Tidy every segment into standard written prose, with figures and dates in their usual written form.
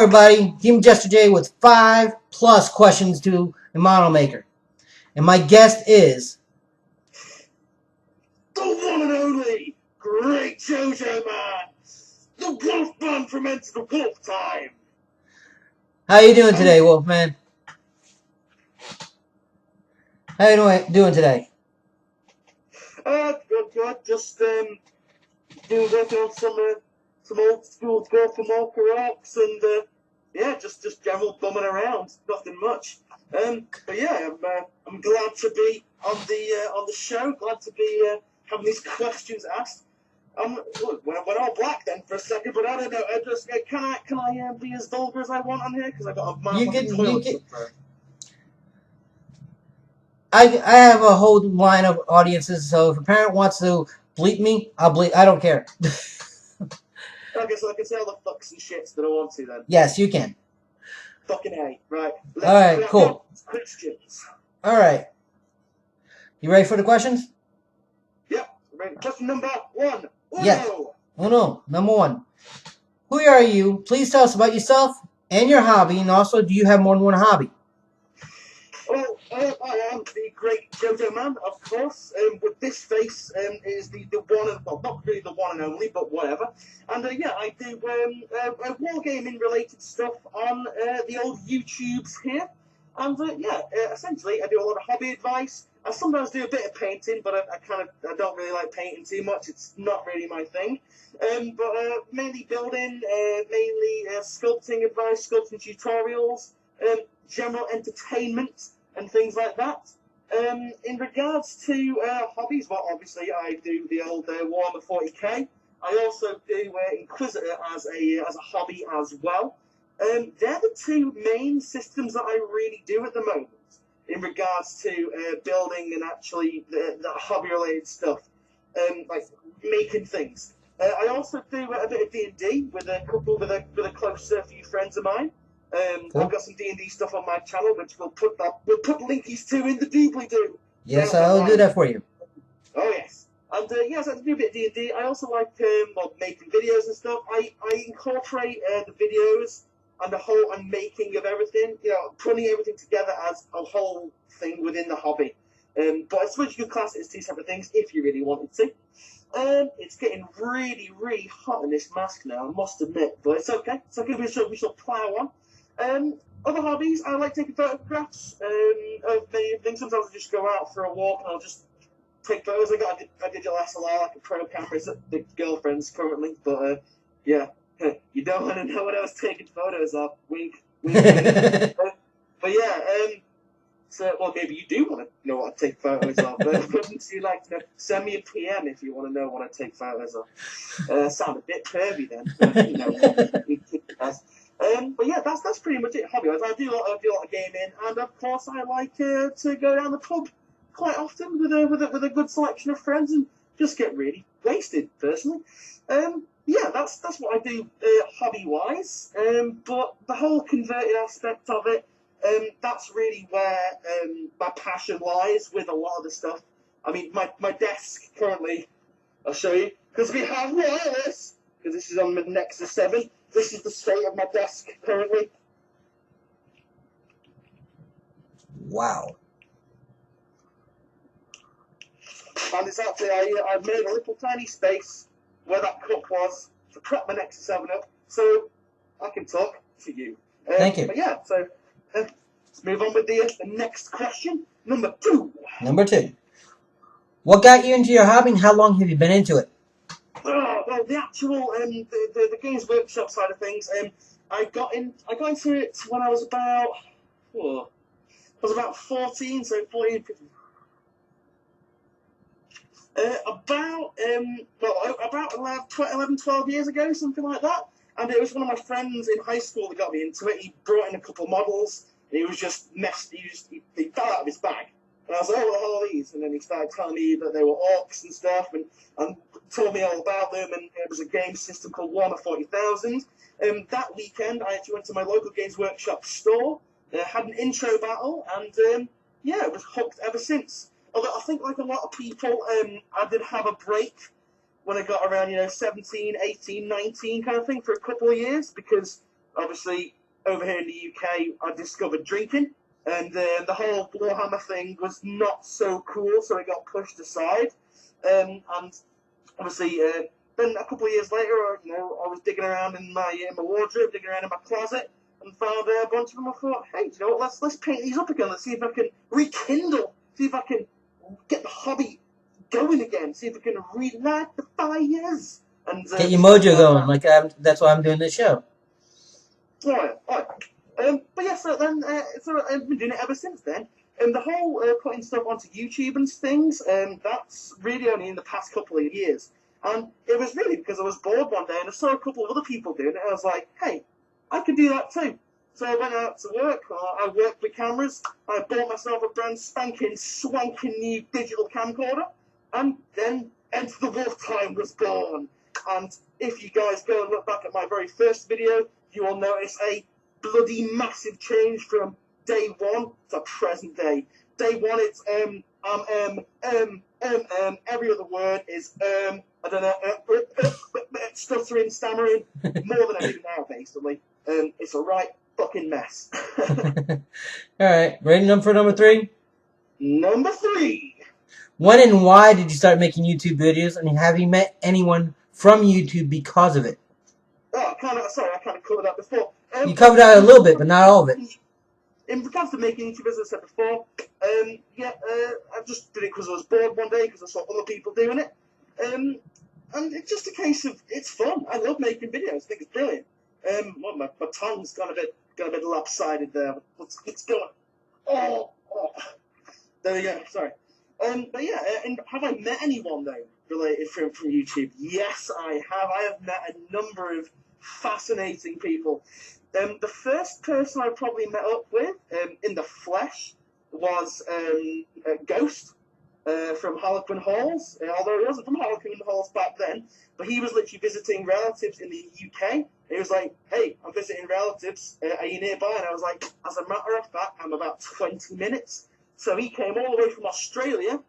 everybody, DEMONJESTERJ with 5+ questions to a model maker. And my guest is... the one and only Greatjojoman! The Wolfman from Enter the Wolftime! How you doing today, Wolfman? How you doing today? Good. Just working on some old school Gorkamorka rocks and yeah, just general bumming around. Nothing much. But yeah, I'm glad to be on the show. Glad to be having these questions asked. Look, went all black then for a second, but I don't know. Can I be as vulgar as I want on here? Because I got a toilet. I have a whole line of audiences, so if a parent wants to bleep me, I'll bleep. I don't care. Okay, so I can say all the fucks and shits that I want to then. Yes, you can. Fucking A. Right. Alright, cool. Questions. Alright. You ready for the questions? Yep. Ready. Question number 1. Yes. Uno. Number 1. Who are you? Please tell us about yourself and your hobby, and also, do you have more than one hobby? Well, I am the Greatjojoman, of course. With this face is the one and, well, not really the one and only, but whatever. And yeah, I do wargaming related stuff on the old YouTubes here. And yeah, essentially I do a lot of hobby advice. I sometimes do a bit of painting, but I don't really like painting too much. It's not really my thing. But mainly building, mainly sculpting advice, sculpting tutorials, general entertainment and things like that. In regards to hobbies, well, obviously I do the old Warhammer 40k. I also do Inquisitor as a hobby as well. They're the two main systems that I really do at the moment in regards to building and actually the hobby-related stuff, like making things. I also do a bit of D&D with a close few friends of mine. Cool. I've got some D&D stuff on my channel, which we'll put linkies to in the doobly-doo. Yes, I'll do that for you. Oh yes, and yes, I do a bit of D&D. I also like making videos and stuff. I incorporate the videos and the whole making of everything. You know, putting everything together as a whole thing within the hobby. But I suppose you could class it as two separate things if you really wanted to. It's getting really, really hot in this mask now, I must admit, but it's okay. It's okay. We shall plow on. Other hobbies, I like taking photographs of many things. Sometimes I just go out for a walk and I'll just take photos. I got a digital SLR, like a pro camera. It's at the girlfriend's currently, but yeah, you don't want to know what I was taking photos of. Wink, wink. But yeah, so well, maybe you do want to know what I take photos of. Wouldn't you like to know? Send me a PM if you want to know what I take photos of. Sound a bit pervy then, but, you know. But yeah, that's pretty much it. Hobby-wise, I do a lot of gaming, and of course, I like to go down the pub quite often with a good selection of friends and just get really wasted. Personally, yeah, that's what I do hobby-wise. But the whole converted aspect of it, that's really where my passion lies with a lot of the stuff. I mean, my desk currently, I'll show you, because we have wireless, because this is on the Nexus 7. This is the state of my desk currently. Wow. And it's actually, I've made a little tiny space where that cup was to prep my Nexus 7 up, so I can talk to you. Thank you. But yeah, so let's move on with the next question. Number 2. Number 2. What got you into your hobby and how long have you been into it? Well, the actual the Games Workshop side of things, I got into it when I was about 14, so 14, 15. About 11, 12 years ago, something like that. And it was one of my friends in high school that got me into it. He brought in a couple of models, and he was just messed. He fell out of his bag. And I was like, oh, what the hell are these? And then he started telling me that they were orcs and stuff, and told me all about them, and it was a game system called Warhammer 40,000. That weekend, I actually went to my local Games Workshop store, had an intro battle, and yeah, I was hooked ever since. Although I think, like a lot of people, I did have a break when I got around, 17, 18, 19 kind of thing for a couple of years, because obviously, over here in the UK, I discovered drinking, and the whole Warhammer thing was not so cool, so it got pushed aside. And obviously, then a couple of years later, I was digging around in my wardrobe, digging around in my closet, and found a bunch of them. I thought, hey, you know what? Let's paint these up again. Let's see if I can rekindle. See if I can get the hobby going again. See if I can relight the fires. And get your mojo going. Like that's why I'm doing this show. Alright. But yeah, so then, so I've been doing it ever since then. And the whole putting stuff onto YouTube and things, that's really only in the past couple of years. And it was really because I was bored one day and I saw a couple of other people doing it. And I was like, hey, I could do that too. So I went out to work. I worked with cameras. I bought myself a brand spanking, swanking new digital camcorder. And then Enter the Wolftime was born. And if you guys go and look back at my very first video, you will notice a bloody massive change from day one to present day. Day one, it's every other word is I don't know, stuttering, stammering, more than I do now, basically. It's a right fucking mess. Alright, ready for number 3? Number 3. When and why did you start making YouTube videos, and have you met anyone from YouTube because of it? Oh, I kind of covered that before. You covered that a little bit, but not all of it. In regards to making YouTube, as I said before, I just did it because I was bored one day, because I saw other people doing it. And it's just a case of, it's fun. I love making videos. I think it's brilliant. Well, my tongue's got a bit lopsided there. It's going. Oh. There we go. Sorry. But yeah, and have I met anyone though related from YouTube? Yes, I have. I have met a number of fascinating people. The first person I probably met up with in the flesh was Ghost from Harlequin Halls, although he wasn't from Harlequin Halls back then, but he was literally visiting relatives in the UK. He was like, hey, I'm visiting relatives, are you nearby? And I was like, as a matter of fact, I'm about 20 minutes. So he came all the way from Australia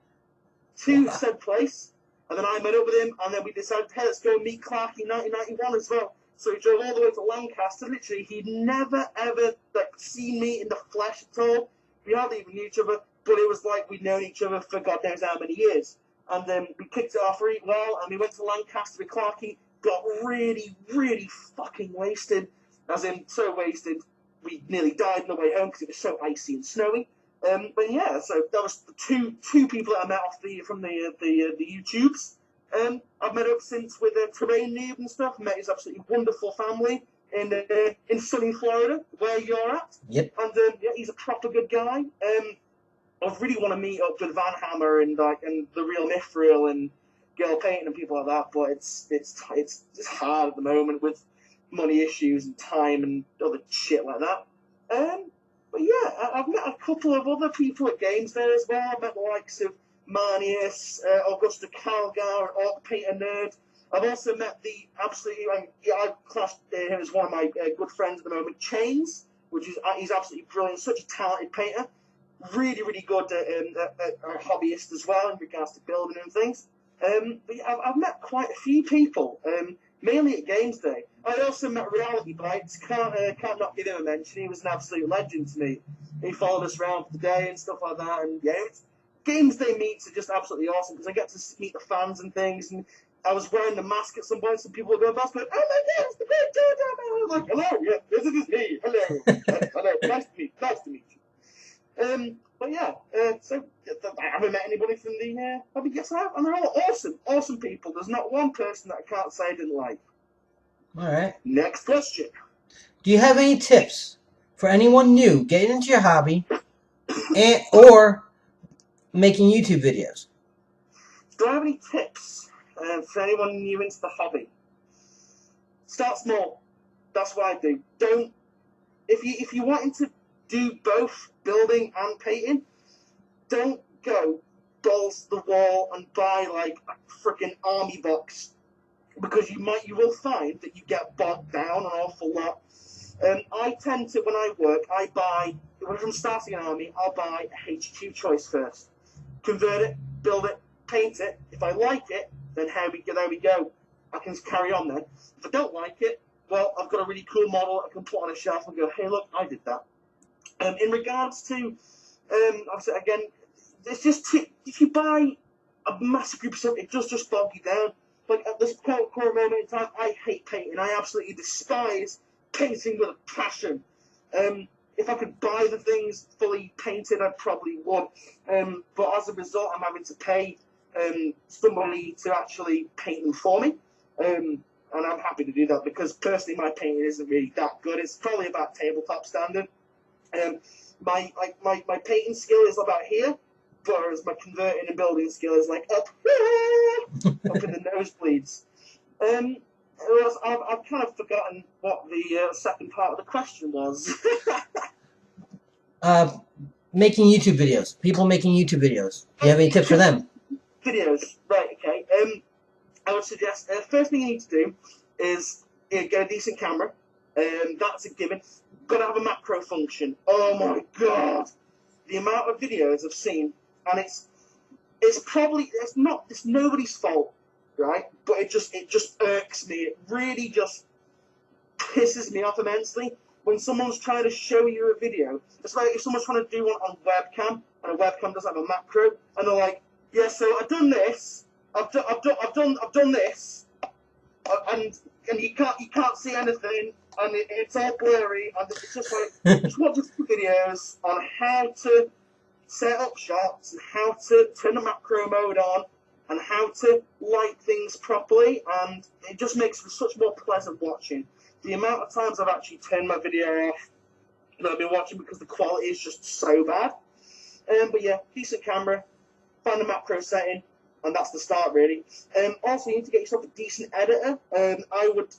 to said place, and then I met up with him, and then we decided, hey, let's go meet Clark in 1991 as well. So he drove all the way to Lancaster. Literally, he'd never, ever seen me in the flesh at all. We hardly even knew each other, but it was like we'd known each other for God knows how many years. And then we kicked it off really well, and we went to Lancaster with Clarky, got really, really fucking wasted. As in, so wasted, we nearly died on the way home because it was so icy and snowy. But yeah, so that was the two people that I met off from the YouTubes. I've met up since with Terrain Noob and stuff. Met his absolutely wonderful family in sunny Florida, where you're at. Yep. And yeah, he's a proper good guy. I really want to meet up with Van Hammer and the real Mithril and Girl Painting and people like that, but it's hard at the moment with money issues and time and other shit like that. But yeah, I've met a couple of other people at games there as well. I've met the likes of Marnius, Augusta Calgar, Orc Painter Nerd. I've also met the absolutely, I've classed him as one of my good friends at the moment, Chains, which is, he's absolutely brilliant, such a talented painter. Really, really good a hobbyist as well in regards to building and things. But yeah, I've met quite a few people, mainly at Games Day. I also met Reality Bites. Can't not give him a mention. He was an absolute legend to me. He followed us around for the day and stuff like that. And yeah, Games Day meets are just absolutely awesome because I get to meet the fans and things. And I was wearing the mask at some point, so people would go past me, oh my God, it's the Greatjojoman! I'm like, hello, yeah, this is me. Hello, hello, nice to meet you. But yeah, so I haven't met anybody from the hobby. Yes, I have, and they're all awesome people. There's not one person that I can't say I didn't like. All right. Next question. Do you have any tips for anyone new getting into your hobby or making YouTube videos? Do I have any tips for anyone new into the hobby? Start small. That's what I do. Don't if you wanting to do both building and painting, don't go balls to the wall and buy like a freaking army box, because you will find that you get bogged down an awful lot. I tend to, when I work, when I'm starting an army, I'll buy a HQ choice first. Convert it, build it, paint it. If I like it, then there we go. I can carry on then. If I don't like it, well, I've got a really cool model I can put on a shelf and go, hey, look, I did that. In regards to, obviously, again, it's just if you buy a massive group of stuff, it does just bog you down. Like at this current moment in time, I hate painting. I absolutely despise painting with a passion. If I could buy the things fully painted, I probably would. But as a result, I'm having to pay somebody to actually paint them for me. And I'm happy to do that because personally, my painting isn't really that good. It's probably about tabletop standard. My painting skill is about here, whereas my converting and building skill is like up in the nosebleeds. I've kind of forgotten what the second part of the question was. Making YouTube videos. People making YouTube videos. Do you have any tips for them? Videos, right? Okay. I would suggest first thing you need to do is get a decent camera. That's a given. Got to have a macro function. Oh my god, the amount of videos I've seen, and it's nobody's fault, right? But it just irks me. It really just pisses me off immensely when someone's trying to show you a video. It's like if someone's trying to do one on webcam and a webcam doesn't have a macro, and they're like, yeah, so I've done this, I've done this, and you can't see anything, and it's all blurry, and it's just like just watch videos on how to set up shots and how to turn the macro mode on and how to light things properly, and it just makes for such more pleasant watching. The amount of times I've actually turned my video off that I've been watching because the quality is just so bad. But yeah, decent camera, find the macro setting, and that's the start really. Also, you need to get yourself a decent editor. I would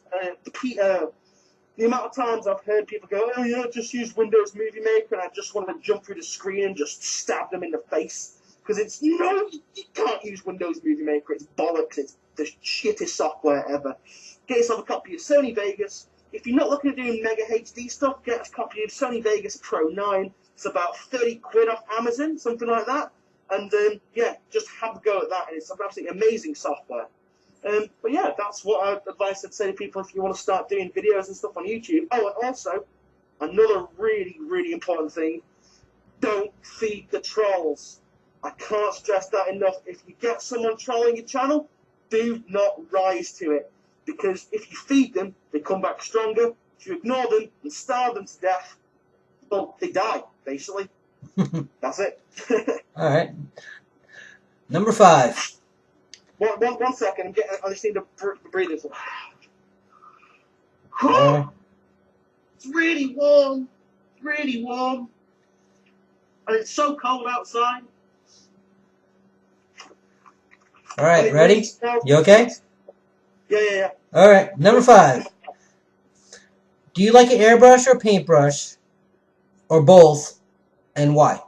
the amount of times I've heard people go, oh yeah, just use Windows Movie Maker, and I just want to jump through the screen and just stab them in the face. Because you can't use Windows Movie Maker, it's bollocks, it's the shittest software ever. Get yourself a copy of Sony Vegas. If you're not looking at doing Mega HD stuff, get a copy of Sony Vegas Pro 9. It's about 30 quid off Amazon, something like that. And yeah, just have a go at that, and it's absolutely amazing software. But yeah, that's what advice I'd say to people if you want to start doing videos and stuff on YouTube. Oh, and also, another really, really important thing, don't feed the trolls. I can't stress that enough. If you get someone trolling your channel, do not rise to it. Because if you feed them, they come back stronger. If you ignore them and starve them to death, well, they die, basically. That's it. Alright. Number 5. One second. I just need to breathe this. It's really warm. It's really warm. And it's so cold outside. Alright, ready? You okay? Yeah. Alright, number 5. Do you like an airbrush or paintbrush? Or both? And why?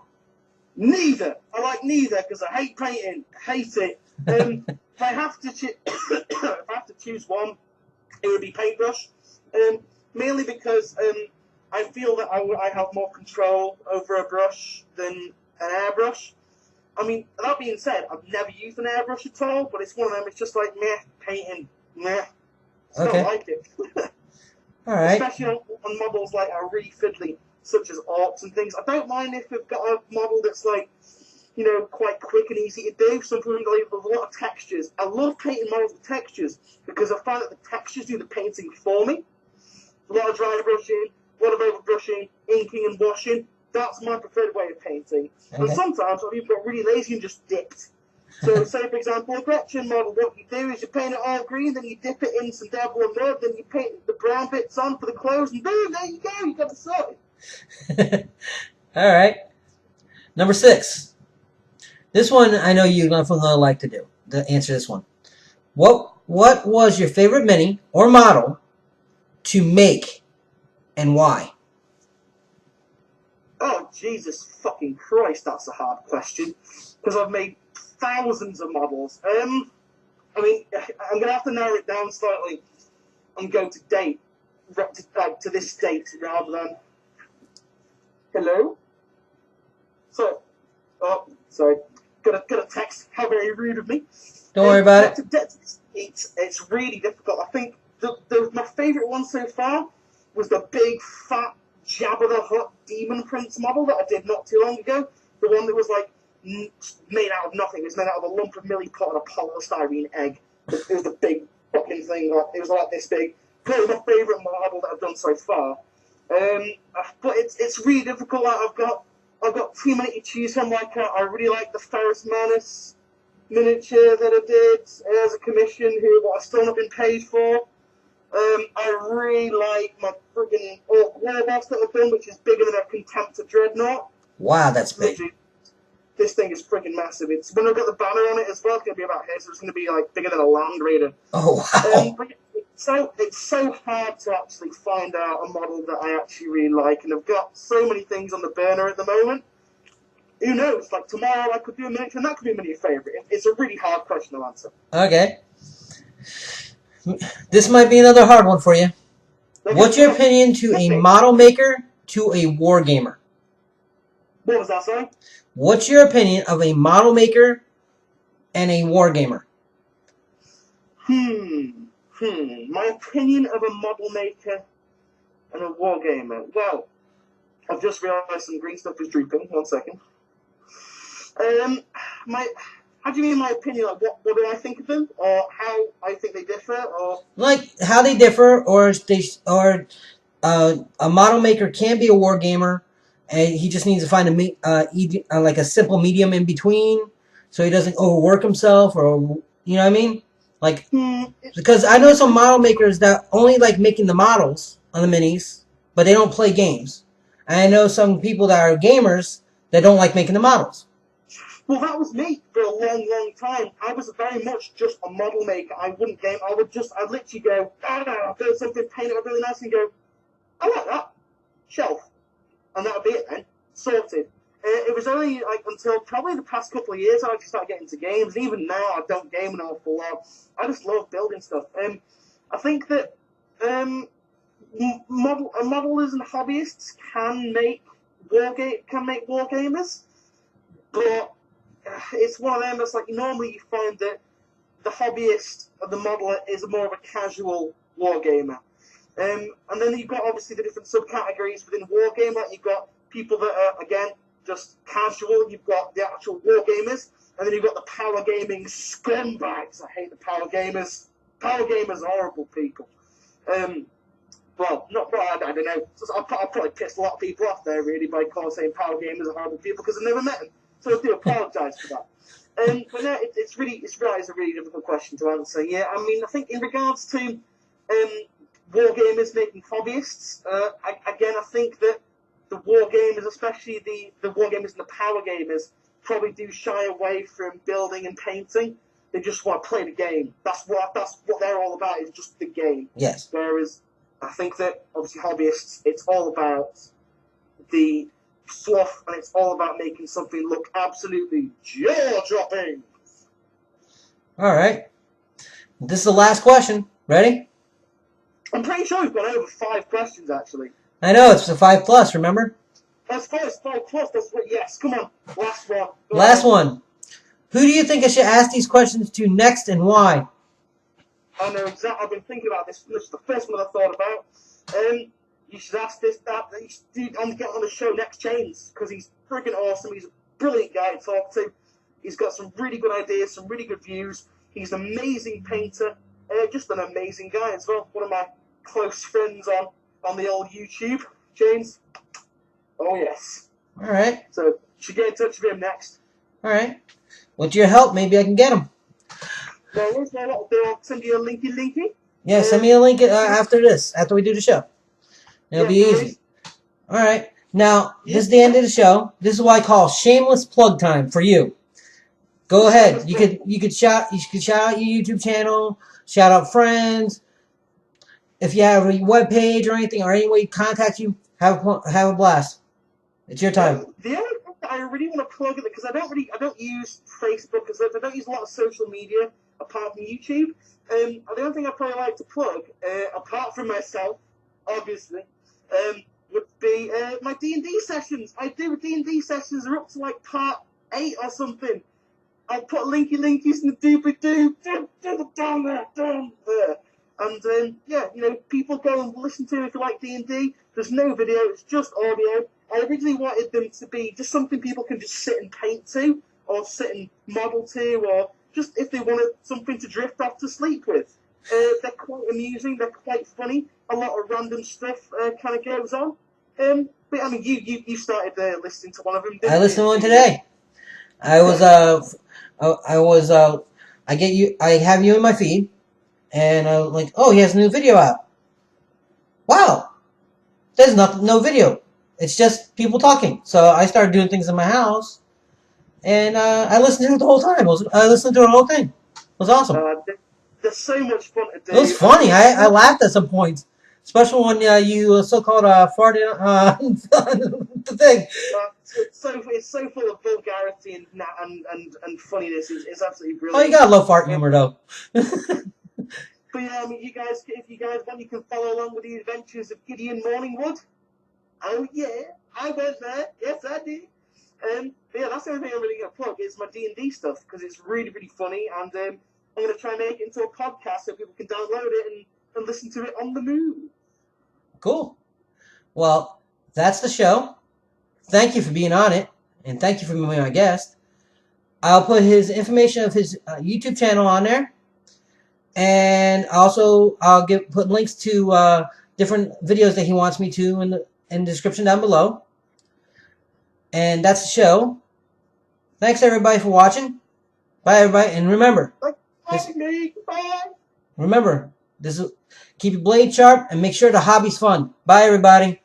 Neither. I like neither because I hate painting. I hate it. If I have to choose one, it would be paintbrush. Mainly because I feel that I have more control over a brush than an airbrush. I mean, that being said, I've never used an airbrush at all, but it's one of them. It's just like meh, painting, meh. I don't like it. All right. Especially on models like are really fiddly, such as orcs and things. I don't mind if we've got a model that's like, you know, quite quick and easy to do. Something with a lot of textures. I love painting models with textures because I find that the textures do the painting for me. A lot of dry brushing, a lot of over brushing, inking and washing. That's my preferred way of painting. Okay. And sometimes I've even got really lazy and just dipped. So say for example, a Gretchen model, what you do is you paint it all green, then you dip it in some dabble of mud, then you paint the brown bits on for the clothes, and boom, there you go, you got it sorted. Alright. Number 6. This one I know you're going to like to answer this one. What was your favorite mini or model to make and why? Oh, Jesus fucking Christ, that's a hard question. Because I've made thousands of models. I mean, I'm going to have to narrow it down slightly and go to date, to this date rather than... Hello? Sorry. Got a text. How very rude of me. Don't worry about it. It's really difficult. I think my favourite one so far was the big, fat, Jabba the Hutt Demon Prince model that I did not too long ago. The one that was like made out of nothing. It was made out of a lump of millie pot and a polystyrene egg. It was the big fucking thing. It was like this big. Probably my favourite model that I've done so far. But it's really difficult. I've got too many to choose from. Like I really like the Ferris Manus miniature that I did as a commission, who I still not been paid for. I really like my friggin' Orc Warboss that I've done, which is bigger than a Contemptor Dreadnought. Wow, that's big. Literally, this thing is friggin' massive. It's when I've got the banner on it as well. It's gonna be about here, so it's gonna be like bigger than a Land Raider. Oh wow! But it's so hard to actually find out a model that I actually really like, and I've got so many things on the burner at the moment. Who knows? Like tomorrow, I could do a miniature, and that could be my new favorite. It's a really hard question to answer. Okay. This might be another hard one for you. Okay, What's your opinion to a model maker to a wargamer? What was that, sorry? What's your opinion of a model maker and a wargamer? My opinion of a model maker and a wargamer. Well, I've just realised some green stuff is drooping. 1 second. How do you mean my opinion? Like, what do I think of them, or how I think they differ, or like how they differ, or a model maker can be a wargamer, and he just needs to find like a simple medium in between, so he doesn't overwork himself, or you know what I mean? Like, because I know some model makers that only like making the models on the minis, but they don't play games. And I know some people that are gamers that don't like making the models. Well, that was me for a long, long time. I was very much just a model maker. I wouldn't game. I'd literally go, build something, paint it up really nice, and go, I like that. Shelf. And that would be it then. Sorted. It was only like until probably the past couple of years I actually started getting into games. And even now, I don't game an awful lot. I just love building stuff. I think that modelers and hobbyists can make wargamers, but it's one of them that's like normally you find that the hobbyist or the modeler is more of a casual wargamer. And then you've got obviously the different subcategories within wargamer. Like you've got people that are, again, just casual. You've got the actual wargamers. And then you've got the power gaming scumbags. I hate the power gamers. Power gamers are horrible people. Well, I don't know. I'll probably piss a lot of people off there, really, by saying power gamers are horrible people, because I've never met them. So I do apologise for that. But no, it's a really difficult question to answer. Yeah, I mean, I think in regards to wargamers making hobbyists, again, I think that the wargamers, especially the wargamers and the power gamers, probably do shy away from building and painting. They just want to play the game. That's what they're all about, is just the game. Yes. Whereas I think that obviously hobbyists, it's all about the fluff, and it's all about making something look absolutely jaw-dropping. All right. This is the last question. Ready? I'm pretty sure we've gone over 5 questions, actually. I know, it's a 5+, remember? That's 5+. That's what. Yes, come on. Last one. Last one. Who do you think I should ask these questions to next, and why? I know exactly. I've been thinking about this. This is the first one I thought about. You should ask that. You should get on the show next, James, because he's freaking awesome. He's a brilliant guy to talk to. He's got some really good ideas, some really good views. He's an amazing painter. Just an amazing guy as well. One of my close friends on the old YouTube, James. Oh yes. All right. So you should get in touch with him next. All right. With your help, maybe I can get him. Well, what I'll do, I'll send you a linky. Yeah, send me a link after we do the show. It'll be easy. All right. Now, this is the end of the show. This is what I call shameless plug time for you. Go ahead. You could shout out your YouTube channel, shout out friends. If you have a web page or anything, or any way to contact you, have a blast. It's your time. The only thing that I really want to plug it, because I don't use Facebook, because I don't use a lot of social media apart from YouTube. The only thing I probably like to plug, apart from myself, obviously, would be my D&D sessions. I do D&D sessions. They're up to like part 8 or something. I'll put linkies in the doobly-doo down there. And yeah, people go and listen to it if you like D&D. There's no video; it's just audio. I originally wanted them to be just something people can just sit and paint to, or sit and model to, or just if they wanted something to drift off to sleep with. They're quite amusing. They're quite funny. A lot of random stuff kind of goes on. But I mean, you started listening to one of them. I listened to one today. I have you in my feed, and I was like, oh, he has a new video out. Wow, there's no video. It's just people talking. So I started doing things in my house, and I listened to it the whole time. I listened to the whole thing. It was awesome. They're so much fun to do. It was funny. I laughed at some points, especially when you so-called farted the thing. It's so full of vulgarity and funniness. It's absolutely brilliant. Oh, you gotta love fart humor though. But yeah, I mean, if you guys want, you can follow along with the adventures of Gideon Morningwood. Oh yeah, I was there. Yes, I did. But yeah, that's the only thing I'm really gonna plug is my D&D stuff because it's really really funny, and I'm gonna try and make it into a podcast so people can download it and listen to it on the move. Cool. Well, that's the show. Thank you for being on it, and thank you for being my guest. I'll put his information of his YouTube channel on there, and also I'll put links to different videos that he wants me to in the description down below. And that's the show. Thanks everybody for watching. Bye everybody, and remember. Remember, keep your blade sharp and make sure the hobby's fun. Bye everybody.